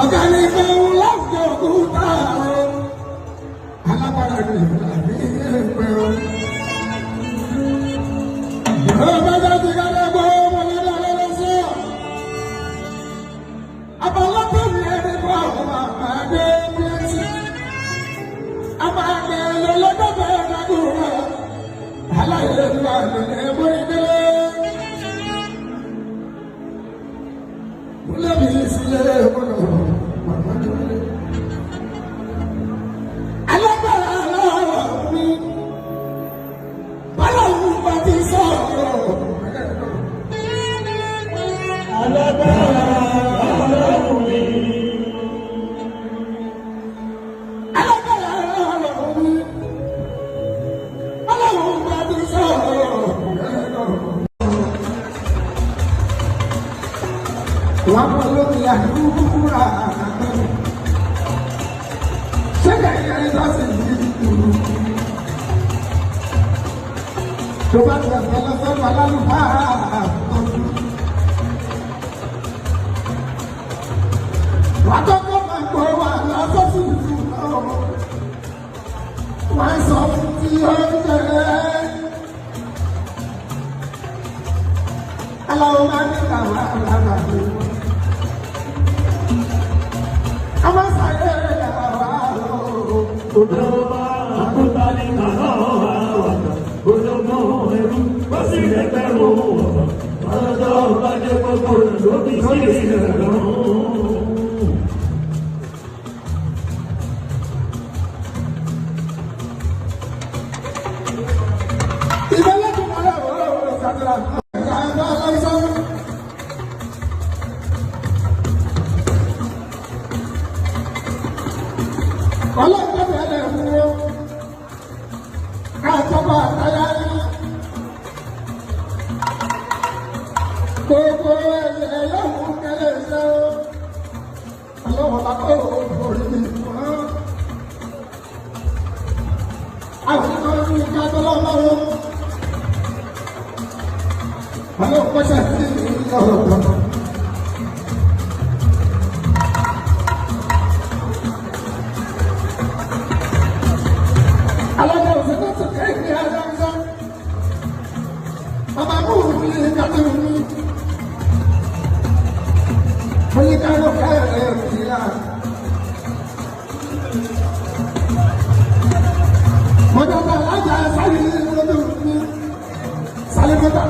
ọ̀gá ní fún láwùjọ òkúta alábàárà ní ìlànà ìpẹ́ o. Ọ̀gá ti ká lẹ́gbọ́ ọmọlẹ́dà lọ́lọ́sọ́. Abọ́lọ́pọ̀ ní ẹni fún àwọn àgbàgbé bíẹ́sì. Àgbàgbé lọ́lọ́dọ̀bẹ̀ ẹ̀dàgùrọ̀. Aláìlẹ́dùn àgbẹ̀lẹ̀ mórí délé. Múlẹ̀bí sílẹ̀ mọ́nà màmá jọlẹ̀. Alágbára aláwọ̀ mi. Bọ́lọ̀hún bá ti sọ̀rọ̀. Alágbára aláwọ̀ mi. Alágbára aláwọ̀ mi. Bọ́lọ̀hún bá ti sọ̀rọ̀. Wọ́n mọ̀ lórí àdúrà. Ṣé kẹ̀kẹ́ ní sọ́ọ̀sì yìí dùn? Tó bá ti ẹ̀fẹ́ lọ sọ́dọ̀ alálùbáà tọ́jú. Wà á kọ́kọ́ máa gbọ́ wà lọ́sọ́sì ìlú náà. Wọ́n sọ fún ti oúnjẹ. Aláwọ̀ máa ń níta wà lábàbí. A máa sáré àwọn àlọ́. Òjò máa ń kúta ní kàná wà wàtà. Òjò mọ́ ẹrú, ó sì lẹ́gbẹ̀rún ọ̀pọ̀. Ọlọ́dọ̀ bá jẹ́ gbogbo lóbi sí ilẹ̀ lọ́rùn. Ìbálẹ́kùn máa ń wọ́n ṣàtìlá. Ọlọ́pàá bẹ̀rẹ̀ fún wọn. Káàtọ́bà àtàyà ní. Gbogbo ẹ̀yẹ yóò kẹ́lẹ̀ ṣe ó. Ọlọ́wọ́ bá kọ́ orí mi fún. Àwọn ọmọ ní ìjà tó lọ́wọ́ wọn. Ọlọ́pàá ṣàtì ọ̀rọ̀ kan. Alága òṣèlú tó kéèké adáńsá. Bàbá bóòlù ní ìdájọ́ mi. Mo ní ká ló ká ẹ̀rẹ́ ìlà. Mo dàgbà lájà sáré lọ́dún mi. Sáré mọ́tà.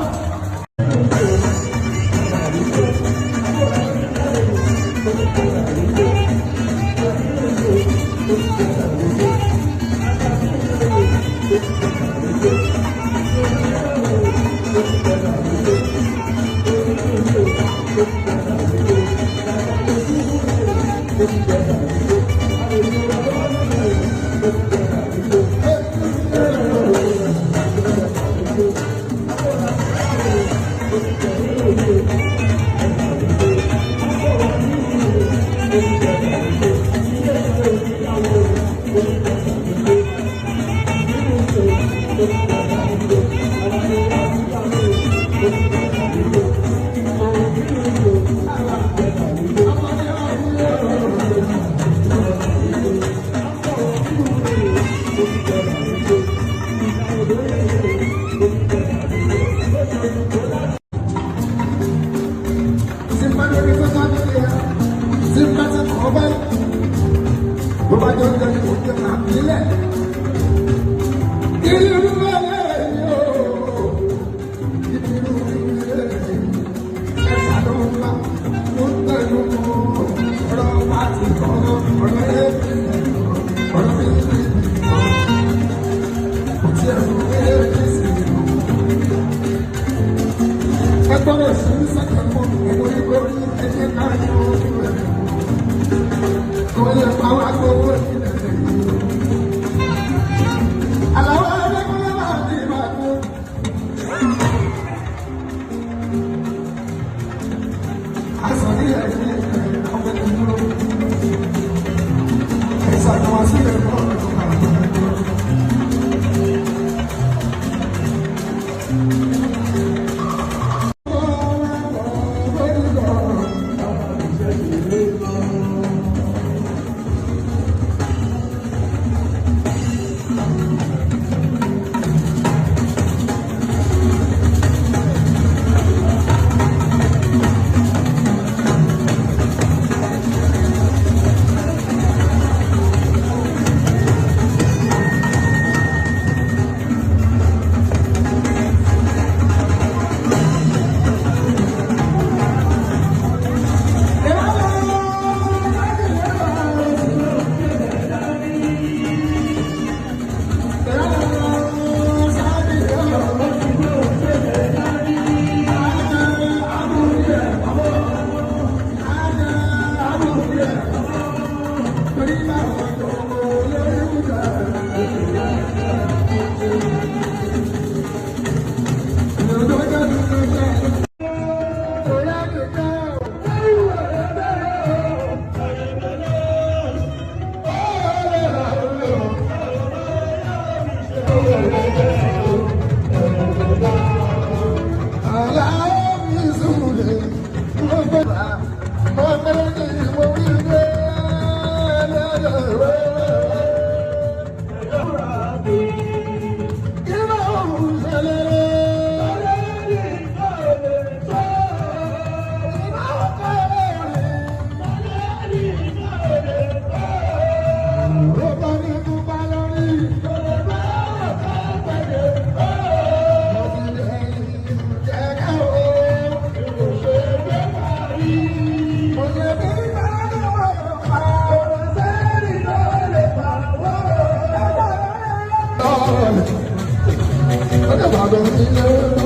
bẹ̀rẹ̀ sílé.